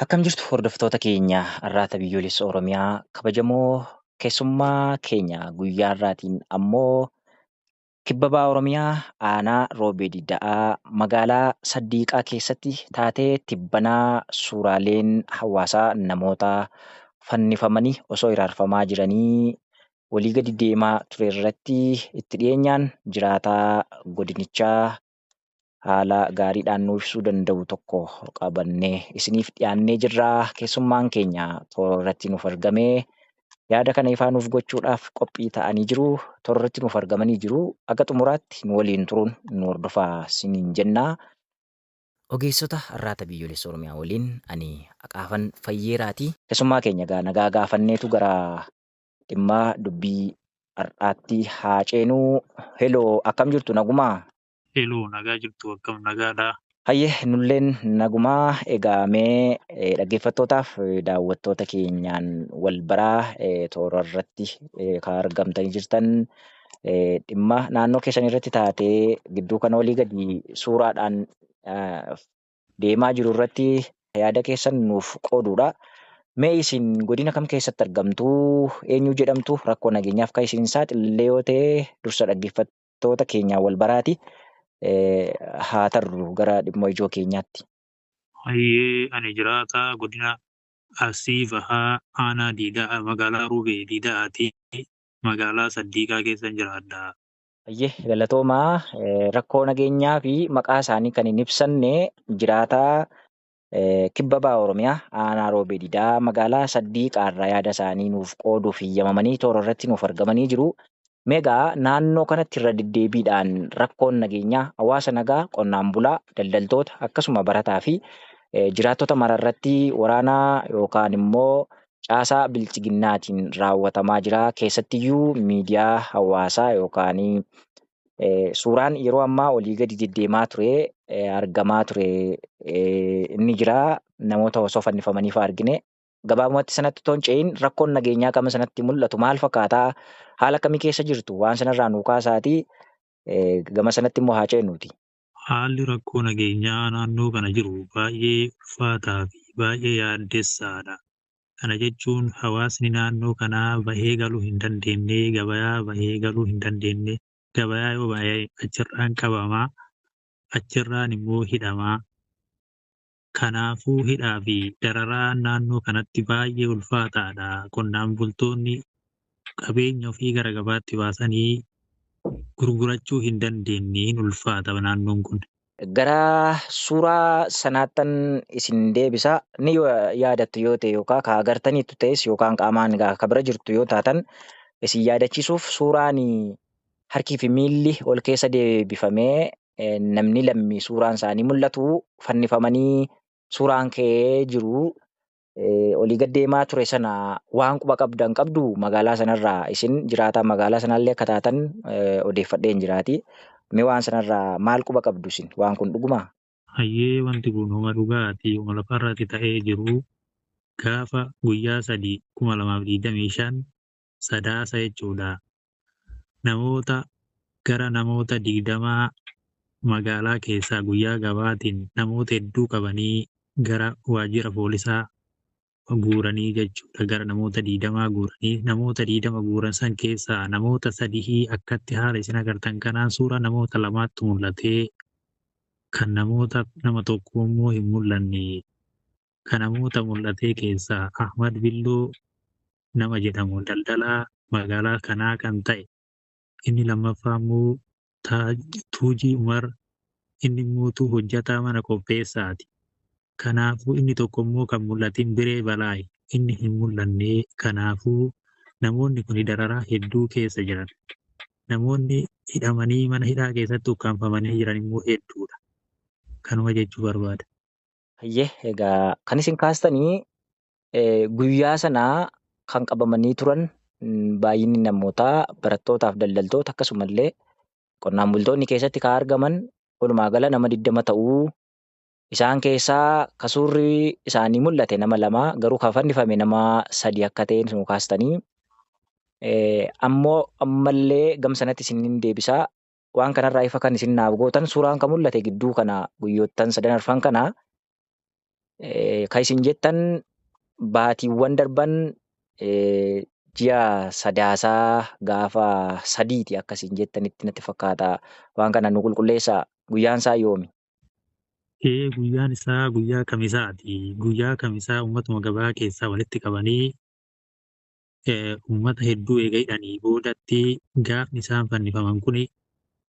Akkam jirtu hordoftoota keenya Arraata Biyyoolessa Oromiyaa kabajamoo keessummaa keenya guyyaa har'aatiin ammoo kibba bahaa Oromiyaa aanaa Roobee Dida'aa magaalaa Saddiiqaa keessatti taatee tibbanaa suuraaleen hawaasaa namoota fannifamanii osoo hiraarfamaa jiranii walii gadi deemaa ture irratti itti dhiyeenyaan jiraataa godinichaa haala gaariidhaan nuuf ibsuu danda'u tokko qabannee isiniif dhiyaannee jirraa. Keessummaan keenya toora irratti nuuf argamee yaada kana ifaa nuuf gochuudhaaf qophii ta'anii jiru. Toora irratti nuuf argamanii jiru. Akka xumuraatti nu waliin turuun nu hordofaa isiniin jennaa. Ogeessota Arraata Biyyoolessa Oromiyaa waliin ani Aqaafan Fayyeeraati. Keessummaa keenya nagaa gaafanneetu gara dhimma dubbii har'aatti haa ceenuu. Heloo akkam jirtu nagumaa? Heloo nagaa jirtu akkam nagaadhaa? Hayyee nulleen nagumaa egaa mee dhaggeeffattootaaf daawwattoota keenyaan wal baraa toora irratti kan argamtanii jirtan dhimma naannoo keessan irratti taatee gidduu kana olii gadi suuraadhaan deemaa jiru irratti yaada keessan nuuf qooduudha. Mee isin godina kam keessatti argamtuu? Eenyu jedhamtu? Rakkoo nageenyaaf kan isin saaxillee yoo ta'e dursa dhaggeeffattoota keenyaan wal baraati. Haa tarru gara dhimma ijoo keenyaatti. Hayyee ani jiraataa godina Arsii Bahaa Aanaa Diidaa magaalaa Roobee Diidaati. Magaalaa Saddiiqaa keessan jiraadha. Hayyee galatoomaa rakkoo nageenyaa fi maqaa isaanii kan hin ibsanne jiraataa kibba bahaa Oromiyaa Aanaa Roobee Diidaa magaalaa Saddiiqaa irraa yaada isaanii nuuf qooduuf hiyyamamanii toora irratti nuuf argamanii jiru. Meegaa naannoo kanatti irra deddeebiidhaan rakkoon nageenyaa hawaasa nagaa qonnaan bulaa daldaltoota akkasuma barataa fi jiraattota mararratti waraanaa yookaan immoo caasaa bilchiginnaatiin raawwatamaa jira. Keessattiyyuu miidiyaa hawaasaa yookaan suuraan yeroo ammaa olii gadi deddeemaa ture argamaa ture inni jira. Namoota osoo fannifamanii fa'aa argine. Gabaabumatti sanatti otoo hin ce'in rakkoon nageenyaa qama sanatti mul'atu maal fakkaataa? Haala akkamii keessa jirtu? Waan sanarraa nuu kaasaatii gama sanatti immoo haa ceenuuti. Haalli rakkoo nageenyaa naannoo kana jiru baay'ee ulfaataa fi baay'ee yaaddessaadha. Kana jechuun hawaasni naannoo kanaa bahee galuu hin dandeenye, gabayaa bahee galuu hin dandeenye, gabayaa yoo bahee achirraan qabamaa, achirraan immoo hidhamaa. Kanaafuu hidhaa fi dararaan naannoo kanatti baay'ee ulfaataadha. Qonnaan bultoonni qabeenya ofii gara gabaatti baasanii gurgurachuu hin dandeenye hin ulfaata naannoon kun. Gara suuraa sanaattan isin deebisa. Ni yaadattu yoo ta'e yookaan kan agartaniitu ta'es yookaan qaamaan kan bira jirtu yoo taatan isin yaadachiisuuf suuraan harkii fi miilli ol keessa deebifamee namni lammi suuraan isaanii mul'atu fannifamanii suuraan ka'ee jiru. Olii gad deemaa ture sana waan quba qabdan qabdu magaalaa sanarraa isin jiraataa magaalaa sanaallee akka taatan odeeffadheen jiraati. Mee waan sanarraa maal quba qabdu isin? Waan kun dhugumaa? Hayyee wanti kun homa dhugaatii homa lafarratti ta'ee jiru gaafa guyyaa 3/2025 sadaasa jechuudha. Namoota gara namoota 20 magaalaa keessaa guyyaa gabaatiin namoota hedduu qabanii gara waajjira poolisaa guuranii jechuudha. Gara namoota 20 guuranii namoota 20 guuran san keessaa namoota 3 akkatti haala isin agartan kanaan suuraa namoota 2tu mul'atee kan namoota nama tokko immoo hin mul'anne. Kan namoota mul'atee keessaa Ahmad Billoo nama jedhamu daldalaa magaalaa kanaa kan ta'e. Inni lammaffaa immoo Tuujii Umar inni immoo hojjetaa mana qopheessaati. Kanaafuu inni tokko immoo kan mul'atin Biree Balaayi inni hin mul'anne. Kanaafuu namoonni kun dararaa hedduu keessa jiran. Namoonni hidhamanii mana hidhaa keessatti ukkaanfamanii jiran immoo hedduudha. Kanuma jechuu barbaada. Hayyee egaa kan isin kaastanii guyyaa sanaa kan qabamanii turan baay'inni namootaa barattootaaf daldaltoota akkasumallee qonnaan bultoonni keessatti kan argaman walumaa gala nama 20 ta'uu isaan keessaa kasuurri isaanii mul'ate nama 2 garuu kan fannifame nama 3 akka ta'e nu kaastanii ammoo ammallee gamsanatti isin deebisaa waan kanarraa ifa kan isin naaf gootan suuraan kan mul'ate gidduu kana guyyoottan 3 arfan kana Kan isin jettan baatiiwwan darban ji'a sadaasaa gaafa sadiiti akkasiin jettanitti natti fakkaata. Waan kana nu qulqulleessaa. Guyyaan isaa yoomi? Guyyaan isaa guyyaa kamisaati. Guyyaa kamisaa uummatuma gabaa keessaa walitti qabanii uummata hedduu eega hidhanii boodatti gaafni isaan fannifaman kuni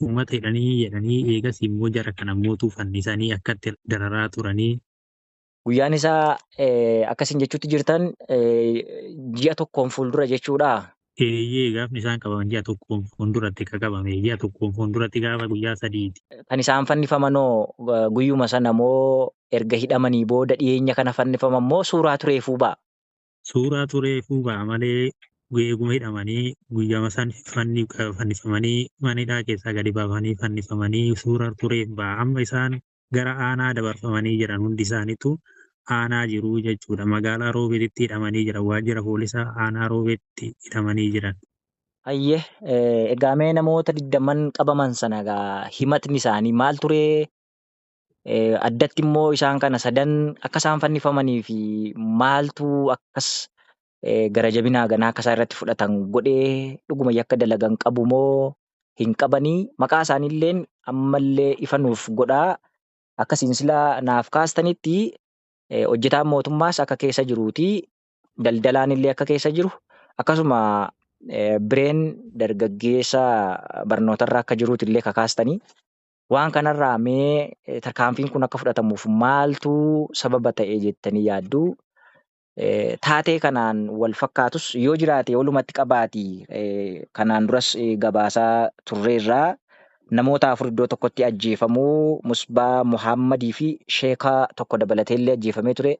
uummata hidhanii jedhanii eegasii immoo jara kana mootuu fannisanii akkatti dararaa turanii. Guyyaan isaa akkasiin jechuutti jirtan ji'a tokkoon fuuldura jechuudha. Gaafni isaan qabaman ji'a tokkoon fuulduratti qabame ji'a tokkoon fuulduratti gaafa guyyaa sadiiti. Kan isaan fannifamanoo guyyuma sana moo erga hidhamanii booda dhiyeenya kana fannifaman moo suuraa tureefuu ba'a? Suuraa tureefuu ba'a malee eeguma hidhamanii guyyama san fannifamanii manidhaa keessaa gadi baafanii fannifamanii suuraa tureef ba'a. Amma isaan gara aanaa dabarfamanii jiran hundi isaaniitu aanaa jiru jechuudha. Magaalaa Roobeetitti hidhamanii jiran. Waajjira poolisaa aanaa Roobeetti hidhamanii jiran. Hayyee egaa mee namoota 20 qabaman sana egaa himatni isaanii maal turee? Addatti immoo isaan kana sadan akka isaan fannifamanii fi maaltu akkas gara jabinaa ganaa akka isaan irratti fudhatan godhee dhuguma yakka dalagan qabu moo hin qabanii? Maqaa isaaniilleen ammallee ifa nuuf godhaa. Akkasiin silaa naaf kaastanitti hojjetaan mootummaas akka keessa jiruuti. Daldalaan illee akka keessa jiru. Akkasuma bireen dargaggeessa barnootarra akka jiruuti illee kakaastanii. Waan kanarraa mee tarkaanfiin kun akka fudhatamuuf maaltu sababa ta'e jettanii yaaddu? Taatee kanaan wal fakkaatus yoo jiraate walumatti qabaati. Kanaan duras gabaasaa turreerraa namoota 4 iddoo tokkotti ajjeefamuu Musbaa Muhammadii fi Sheekaa tokko dabalatee illee ajjeefamee ture.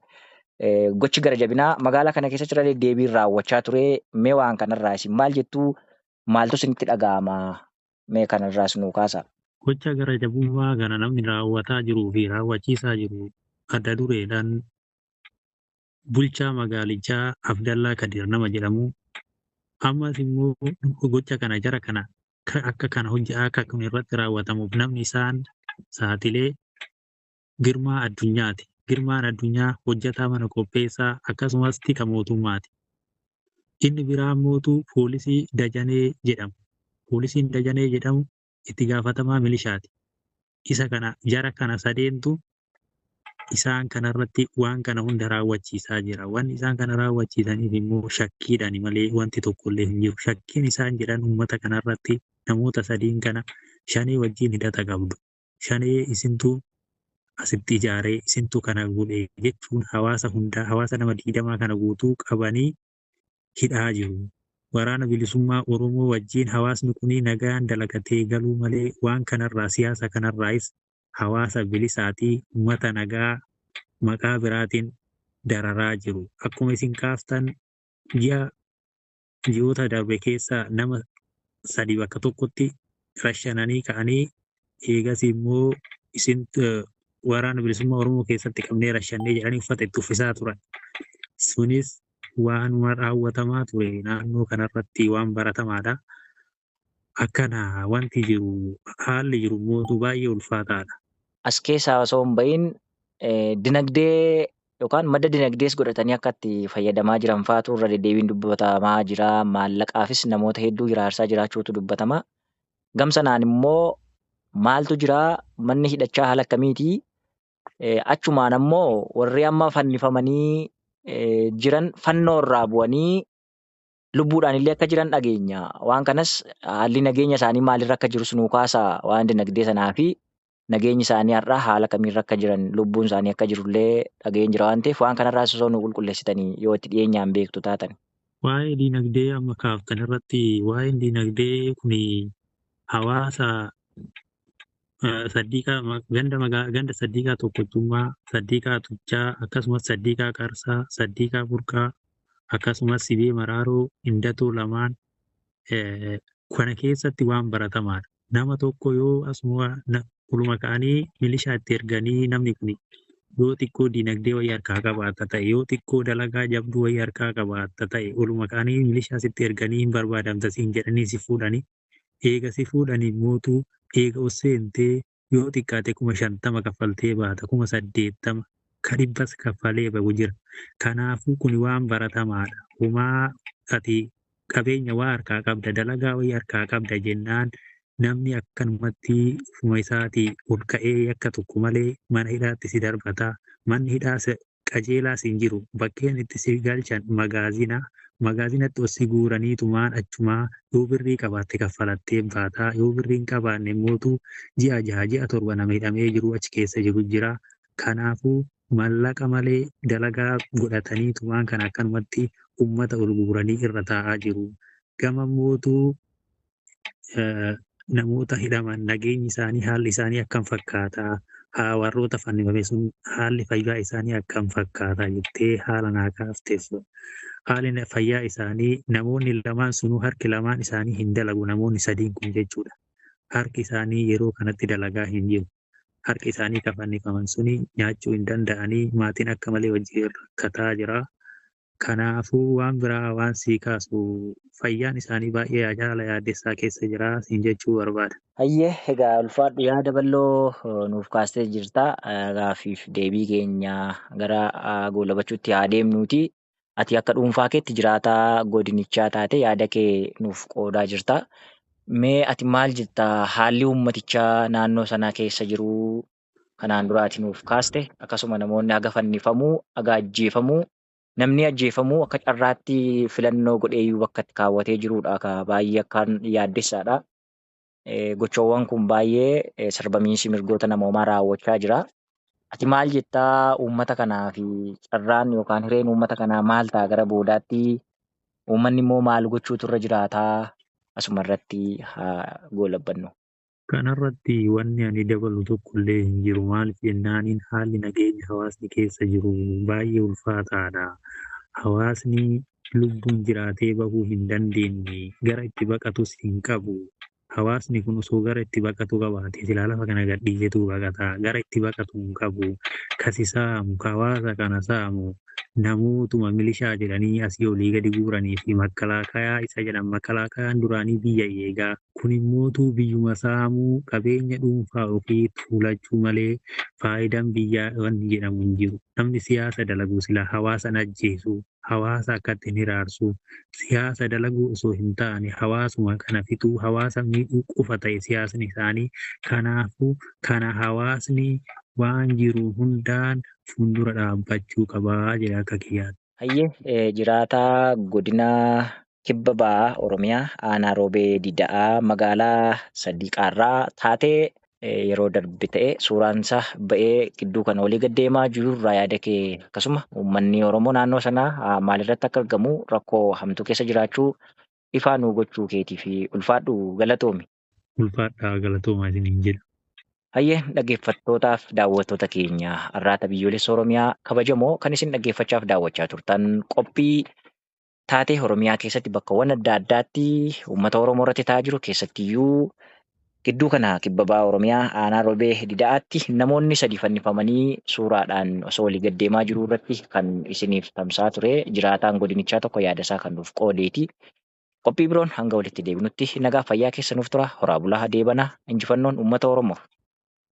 Gochi gara jabinaa magaalaa kana keessa jira deebiin raawwachaa ture. Mee waan kanarraa isin maal jettu? Maaltu isinitti dhaga'ama? Mee kanarraas nuu kaasa. Gocha gara jabummaa kana namni raawwataa jiruu fi raawwachiisaa jiru adda dureedhaan bulchaa magaalichaa Abdallaa Kadir nama jedhamu. Ammas immoo gocha kana jara kana akka kana hojjaa akka kun irratti raawwatamuuf namni isaan saatilee Girmaa Addunyaati. Girmaan Addunyaa hojjetaa mana qopheessaa akkasumas tika mootummaati. Inni biraa mootuu poolisii Dajanee jedhamu. Poolisiin Dajanee jedhamu itti gaafatamaa milishaati. Isa kana jara kana sadeentu isaan kanarratti waan kana hunda raawwachiisaa jira. Waan isaan kana raawwachiisaniif immoo shakkiidhaan malee wanti tokkollee hin jiru. Shakkiin isaan jedhan uummata kanarratti namoota sadiin kana shanee wajjin hidhata qabdu. Shanee isintu asitti ijaaree isintu kana godhe jechuun hawaasa hundaa hawaasa nama 20 kana guutuu qabanii hidhaa jiru. Waraana bilisummaa Oromoo wajjin hawaasni kuni nagaan dalagatee galuu malee waan kanarraa siyaasa kanarraayis hawaasa bilisaatii uummata nagaa maqaa biraatiin dararaa jiru. Akkuma isin kaaftan ji'oota darbe keessa nama 3 bakka tokkotti rashananii ka'anii eegas immoo isin waraana bilisummaa Oromoo keessatti qabnee rashannee jedhanii uffata itti uffisaa turan. Sunis waanuma raawwatamaa ture naannoo kanarratti waan baratamaadha. Akkana wanti jiru haalli jiru mootu baay'ee ulfaataadha. As keessaa osoo hin bahin dinagdee yookaan madda dinagdees godhatanii akka itti fayyadamaa jiran faatu irra deddeebiin dubbatamaa jira. Maallaqaafis namoota hedduu hiraarsaa jiraachuutu dubbatama. Gamsanaan immoo maaltu jira? Manni hidhachaa haala akkamiiti? Achumaan ammoo warri amma fannifamanii jiran fannoo irraa bu'anii lubbuudhaan illee akka jiran dhageenya. Waan kanas haalli nageenya isaanii maalirra akka jiru nuu kaasaa waan dinagdee sanaa fi nageenyi isaanii har'aa haala kamiirra akka jiran lubbuun isaanii akka jirullee dhageenya jira waan ta'eef waan kanarraas osoo nu qulqulleessitanii yoo itti dhiyeenyaan beektu taatan. Waa'ee dinagdee amma kaaftan irratti waa'een dinagdee kuni hawaasa ganda saddiiqaa tokkochummaa, saddiiqaa tuchaa akkasumas saddiiqaa qarsaa, saddiiqaa burqaa akkasumas sibee maraaroo indatoo lamaan kana keessatti waan baratamaadha. Nama tokko yoo asuma uluma ka'anii milishaa itti erganii namni kun yoo xiqqoo dinagdee wayii harkaa qabaata ta'e yoo xiqqoo dalagaa jabduu wayii harkaa qabaata ta'e uluma ka'anii milishaa sitti erganii hin barbaadamta siin jedhanii si fuudhanii eega si fuudhanii mootuu eega osseentee yoo xiqqaate 50,000 kaffaltee baata 80,000 ka dhibbas kaffalee bahu jira. Kanaafuu kun waan baratamaadha. Homaa ati qabeenya waa harkaa qabda, dalagaa wayii harkaa qabda jennaan namni akkanumatti ofuma isaatii ol ka'ee yakka tokko malee mana hidhaatti si darbataa. Manni hidhaa qajeelaas hin jiru. Bakkeen itti si galchan magaazina. Magaazinatti ol si guuraniitumaan achumaa yoo birrii qabaatte kaffalattee baataa. Yoo birrii hin qabaanne immoo ji'a 6 ji'a 7 nama hidhamee jiru achi keessa jiru jira. Kanaafuu mallaqa malee dalagaa godhataniitumaan kan akkanumatti uummata ol guuranii irra taa'aa jiru. Gama mootuu namoota hidhaman nageenyi isaanii haalli isaanii akkam fakkaataa? Warroota fannifame sun haalli fayyaa isaanii akkam fakkaataa jettee haala naa kaafteef. Haalli fayyaa isaanii namoonni lamaan sunuu harki lamaan isaanii hin dalagu namoonni sadiin kun jechuudha. Harki isaanii yeroo kanatti dalagaa hin jiru. Harki isaanii kan fannifaman suni nyaachuu hin danda'anii maatiin akka malee wajjin rakkataa jira. Kanaafuu waan biraa waan sii kaasu fayyaan isaanii baay'ee haala yaaddessaa keessa jira siin jechuu barbaada. Hayyee egaa ulfaadhu yaada bal'oo nuuf kaastee jirta. Gaaffiif deebii keenya gara goolabachuutti haa deemnuuti. Ati akka dhuunfaa keetti jiraataa godinichaa taate yaada kee nuuf qoodaa jirta. Mee ati maal jetta haalli uummatichaa naannoo sanaa keessa jiru kanaan duraati nuuf kaaste akkasuma namoonni haga fannifamuu haga ajjeefamuu namni ajjeefamuu akka carraatti filannoo godheeyyuu bakka itti kaawwatee jirudha ka baay'ee akkaan yaaddessaadha. Gochoowwan kun baay'ee sarbamiinsi mirgoota namoomaa raawwachaa jira. Ati maal jettaa uummata kanaa fi carraan yookaan hireen uummata kanaa maal ta'a gara boodaatti? Uummanni immoo maal gochuutu irra jiraataa? Asuma irratti haa goolabbannu. Kanarratti wanni ani dabalu tokkollee hin jiru. Maaliif jennaaniin haalli nageenya hawaasni keessa jiru baay'ee ulfaataadha. Hawaasni lubbuun jiraatee bahuu hin dandeenye gara itti baqatus hin qabu. Hawaasni kun osoo gara itti baqatu qabaate silaa lafa kana gadhiisetu baqata. Gara itti baqatu hin qabu. Kasi saamu hawaasa kana saamu namootuma milishaa jedhanii asii olii gadi guuranii fi makkalaakayaa isa jedhan makkalaakayaan duraanii biyya eegaa. Kun immootu biyyuma saamuu qabeenya dhuunfaa ofii tuulachuu malee faayidaan biyyaa wanni jedhamu hin jiru. Namni siyaasa dalagu silaa hawaasan ajjeesu. Hawaasa akkatti hin hiraarsu. Siyaasa dalaguu osoo hin taane hawaasuma kana fixuu hawaasa miidhuu qofa ta'e siyaasni isaanii. Kanaafuu kana hawaasni waan jiru hundaan fuuldura dhaabbachuu qabaa jedha akka kiyyaatti. Hayyee jiraataa godina kibba ba'aa Oromiyaa aanaa roobee dida'aa magaalaa Sadiiqaarraa taatee yeroo darbe ta'e suuraan isaa ba'ee gidduu kana olii gad deemaa jirurraa yaada kee akkasuma uummanni Oromoo naannoo sanaa maalirratti akka argamu rakkoo hamtuu keessa jiraachuu ifaa nuu gochuu keetii fi ulfaadhu galatoomi. Ulfaadhaa galatoomaa isiniin jedha. Hayyee dhaggeeffattootaaf daawwattoota keenya har'aata biyyoolessa Oromiyaa kabajamoo kan isin dhaggeeffachaaf daawwachaa turtan qophii taatee Oromiyaa keessatti bakkawwan adda addaatti uummata Oromoo irratti ta'aa jiru keessattiyyuu gidduu kana kibba ba'aa Oromiyaa aanaa roobee dida'aatti namoonni 3 fannifamanii suuraadhaan osoo walii gad deemaa jiru irratti kan isiniif tamsa'aa ture jiraataan godinichaa tokko yaada isaa kan nuuf qoodeeti. Qophii biroon hanga walitti deebinutti nagaa fayyaa keessa nuuf tura horaa bulaa deebana injifannoon uummata Oromoo.